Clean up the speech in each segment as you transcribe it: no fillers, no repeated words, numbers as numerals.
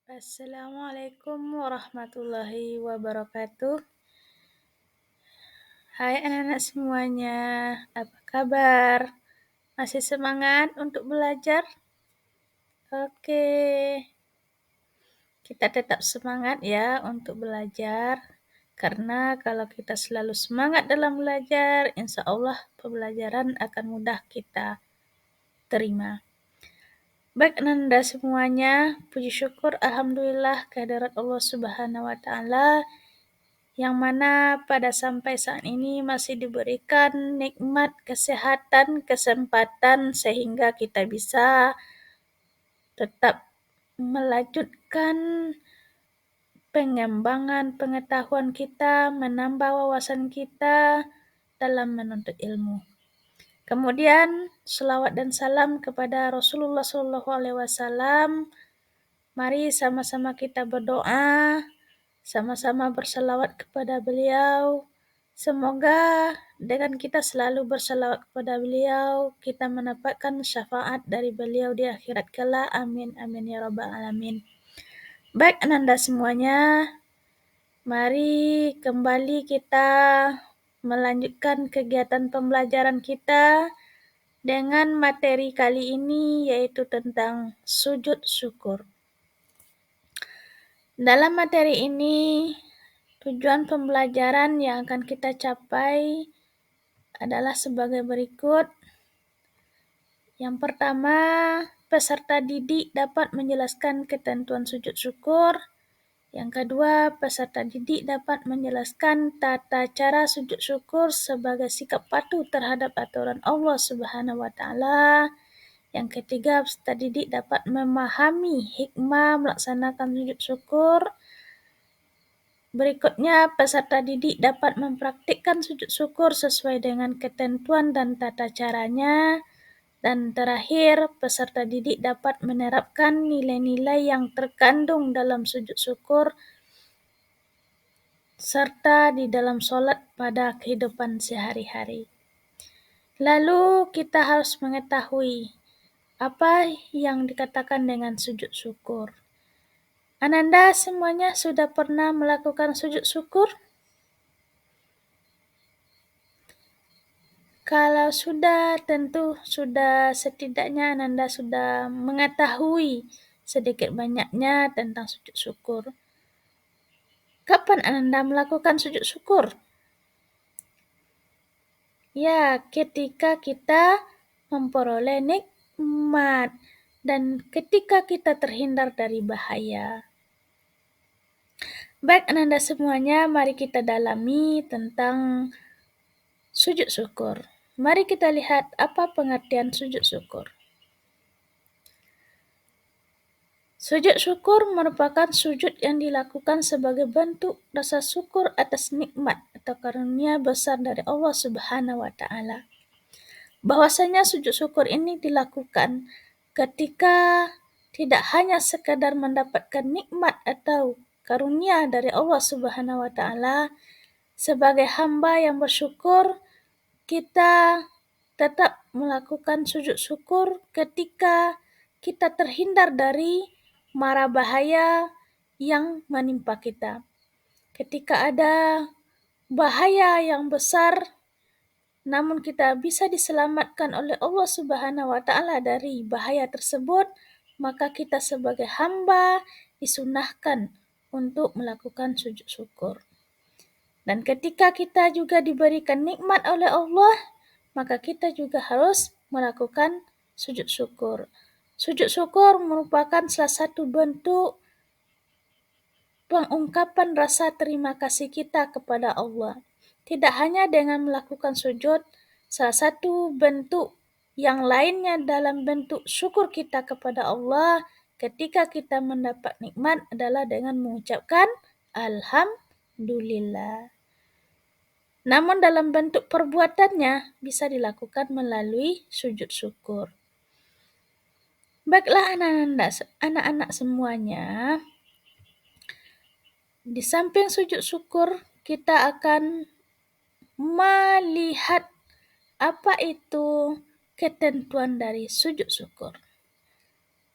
Assalamualaikum warahmatullahi wabarakatuh. Hai anak-anak semuanya, apa kabar? Masih semangat untuk belajar? Oke, kita tetap semangat ya untuk belajar. Karena kalau kita selalu semangat dalam belajar, insya Allah pembelajaran akan mudah kita terima. Baik Nanda semuanya, puji syukur Alhamdulillah kehadirat Allah Subhanahu wa Ta'ala yang mana pada sampai saat ini masih diberikan nikmat kesehatan, kesempatan sehingga kita bisa tetap melanjutkan pengembangan pengetahuan kita, menambah wawasan kita dalam menuntut ilmu. Kemudian selawat dan salam kepada Rasulullah SAW. Mari sama-sama kita berdoa, sama-sama berselawat kepada beliau. Semoga dengan kita selalu berselawat kepada beliau, kita mendapatkan syafaat dari beliau di akhirat kelak. Amin, amin ya rabbal alamin. Baik Ananda semuanya, mari kembali kita melanjutkan kegiatan pembelajaran kita dengan materi kali ini yaitu tentang sujud syukur. Dalam materi ini, tujuan pembelajaran yang akan kita capai adalah sebagai berikut. Yang pertama, peserta didik dapat menjelaskan ketentuan sujud syukur. Yang kedua, peserta didik dapat menjelaskan tata cara sujud syukur sebagai sikap patuh terhadap aturan Allah Subhanahu wa Ta'ala. Yang ketiga, peserta didik dapat memahami hikmah melaksanakan sujud syukur. Berikutnya, peserta didik dapat mempraktikkan sujud syukur sesuai dengan ketentuan dan tata caranya. Dan terakhir, peserta didik dapat menerapkan nilai-nilai yang terkandung dalam sujud syukur serta di dalam sholat pada kehidupan sehari-hari. Lalu kita harus mengetahui apa yang dikatakan dengan sujud syukur. Ananda semuanya sudah pernah melakukan sujud syukur? Kalau sudah, tentu sudah setidaknya Ananda sudah mengetahui sedikit banyaknya tentang sujud syukur. Kapan Ananda melakukan sujud syukur? Ya, ketika kita memperoleh nikmat dan ketika kita terhindar dari bahaya. Baik Ananda semuanya, mari kita dalami tentang sujud syukur. Mari kita lihat apa pengertian sujud syukur. Sujud syukur merupakan sujud yang dilakukan sebagai bentuk rasa syukur atas nikmat atau karunia besar dari Allah Subhanahu wa Ta'ala. Bahwasanya sujud syukur ini dilakukan ketika tidak hanya sekadar mendapatkan nikmat atau karunia dari Allah Subhanahu wa Ta'ala, sebagai hamba yang bersyukur, kita tetap melakukan sujud syukur ketika kita terhindar dari mara bahaya yang menimpa kita. Ketika ada bahaya yang besar, namun kita bisa diselamatkan oleh Allah Subhanahu wa Ta'ala dari bahaya tersebut, maka kita sebagai hamba disunahkan untuk melakukan sujud syukur. Dan ketika kita juga diberikan nikmat oleh Allah, maka kita juga harus melakukan sujud syukur. Sujud syukur merupakan salah satu bentuk pengungkapan rasa terima kasih kita kepada Allah. Tidak hanya dengan melakukan sujud, salah satu bentuk yang lainnya dalam bentuk syukur kita kepada Allah ketika kita mendapat nikmat adalah dengan mengucapkan Alhamdulillah. Namun dalam bentuk perbuatannya bisa dilakukan melalui sujud syukur. Baiklah anak-anak semuanya, di samping sujud syukur kita akan melihat apa itu ketentuan dari sujud syukur.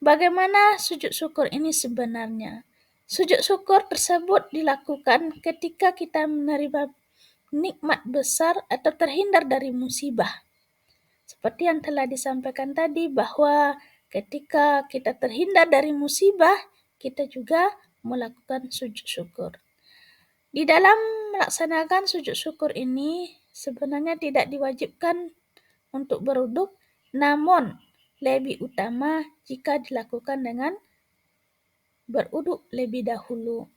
Bagaimana sujud syukur ini sebenarnya? Sujud syukur tersebut dilakukan ketika kita menerima nikmat besar atau terhindar dari musibah. Seperti yang telah disampaikan tadi bahwa ketika kita terhindar dari musibah, kita juga melakukan sujud syukur. Di dalam melaksanakan sujud syukur ini sebenarnya tidak diwajibkan untuk beruduk, namun lebih utama jika dilakukan dengan beruduk lebih dahulu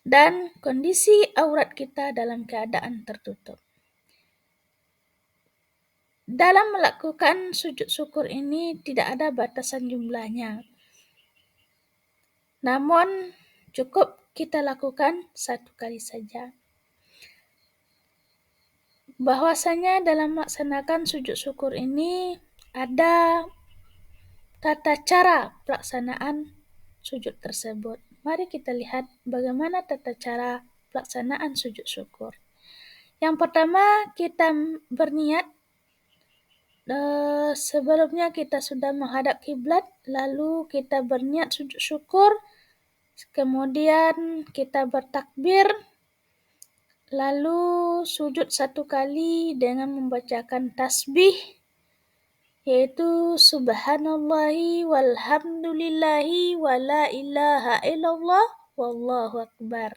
dan kondisi aurat kita dalam keadaan tertutup. Dalam melakukan sujud syukur ini tidak ada batasan jumlahnya, namun cukup kita lakukan satu kali saja. Bahwasanya dalam melaksanakan sujud syukur ini ada tata cara pelaksanaan sujud tersebut. Mari kita lihat bagaimana tata cara pelaksanaan sujud syukur. Yang pertama, kita berniat. Sebelumnya kita sudah menghadap kiblat, lalu kita berniat sujud syukur, kemudian kita bertakbir, lalu sujud satu kali dengan membacakan tasbih, yaitu subhanallahi walhamdulillahi wa la ilaha illallah wallahu akbar.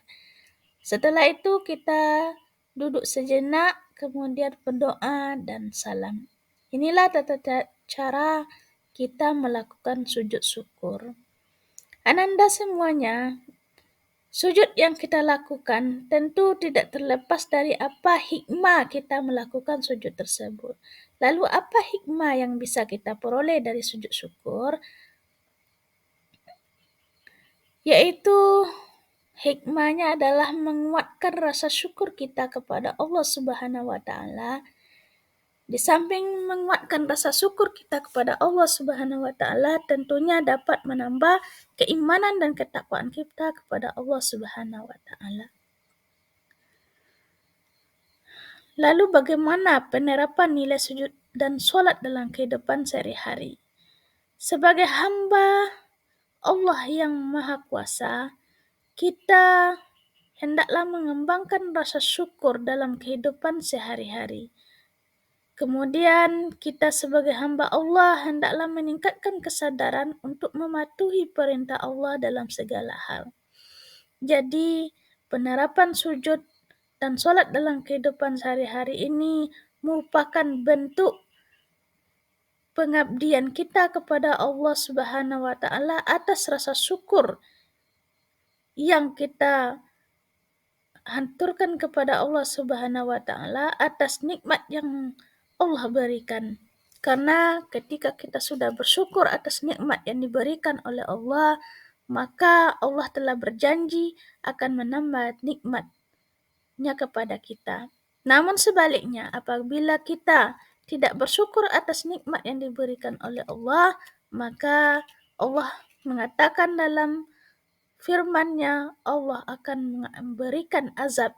Setelah itu kita duduk sejenak, kemudian berdoa dan salam. Inilah tata cara kita melakukan sujud syukur. Ananda semuanya, sujud yang kita lakukan tentu tidak terlepas dari apa hikmah kita melakukan sujud tersebut. Lalu apa hikmah yang bisa kita peroleh dari sujud syukur? Yaitu hikmahnya adalah menguatkan rasa syukur kita kepada Allah Subhanahu wa taala. Di samping menguatkan rasa syukur kita kepada Allah Subhanahu wa taala, tentunya dapat menambah keimanan dan ketakwaan kita kepada Allah Subhanahu wa taala. Lalu bagaimana penerapan nilai sujud dan sholat dalam kehidupan sehari-hari? Sebagai hamba Allah yang Maha Kuasa, kita hendaklah mengembangkan rasa syukur dalam kehidupan sehari-hari. Kemudian kita sebagai hamba Allah hendaklah meningkatkan kesadaran untuk mematuhi perintah Allah dalam segala hal. Jadi penerapan sujud dan sholat dalam kehidupan sehari-hari ini merupakan bentuk pengabdian kita kepada Allah Subhanahu wa taala atas rasa syukur yang kita hanturkan kepada Allah Subhanahu wa taala atas nikmat yang Allah berikan. Karena ketika kita sudah bersyukur atas nikmat yang diberikan oleh Allah, maka Allah telah berjanji akan menambah nikmatnya kepada kita. Namun sebaliknya, apabila kita tidak bersyukur atas nikmat yang diberikan oleh Allah, maka Allah mengatakan dalam firman-Nya, Allah akan memberikan azab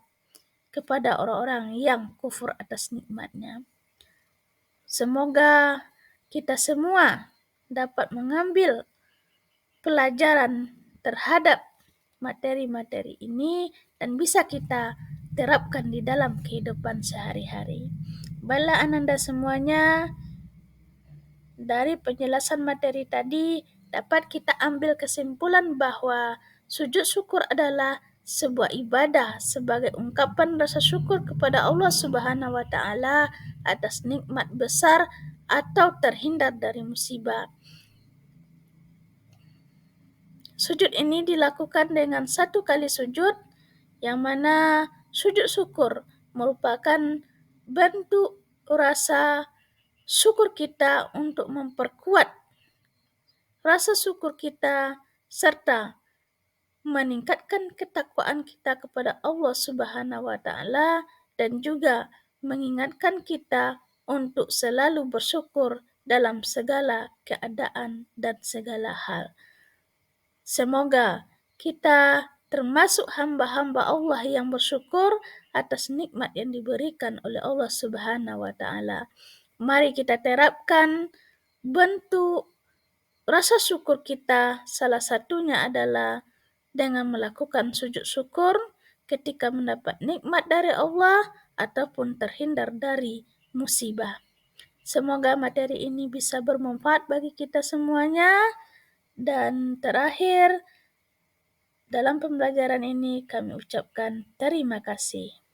kepada orang-orang yang kufur atas nikmat-Nya. Semoga kita semua dapat mengambil pelajaran terhadap materi-materi ini dan bisa kita terapkan di dalam kehidupan sehari-hari. Baiklah Ananda semuanya, dari penjelasan materi tadi dapat kita ambil kesimpulan bahwa sujud syukur adalah sebuah ibadah sebagai ungkapan rasa syukur kepada Allah Subhanahu wa taala atas nikmat besar atau terhindar dari musibah. Sujud ini dilakukan dengan satu kali sujud, yang mana sujud syukur merupakan bentuk rasa syukur kita untuk memperkuat rasa syukur kita serta meningkatkan ketakwaan kita kepada Allah Subhanahu wa taala dan juga mengingatkan kita untuk selalu bersyukur dalam segala keadaan dan segala hal. Semoga kita termasuk hamba-hamba Allah yang bersyukur atas nikmat yang diberikan oleh Allah Subhanahu wa taala. Mari kita terapkan bentuk rasa syukur kita salah satunya adalah dengan melakukan sujud syukur ketika mendapat nikmat dari Allah ataupun terhindar dari musibah. Semoga materi ini bisa bermanfaat bagi kita semuanya. Dan terakhir, dalam pembelajaran ini kami ucapkan terima kasih.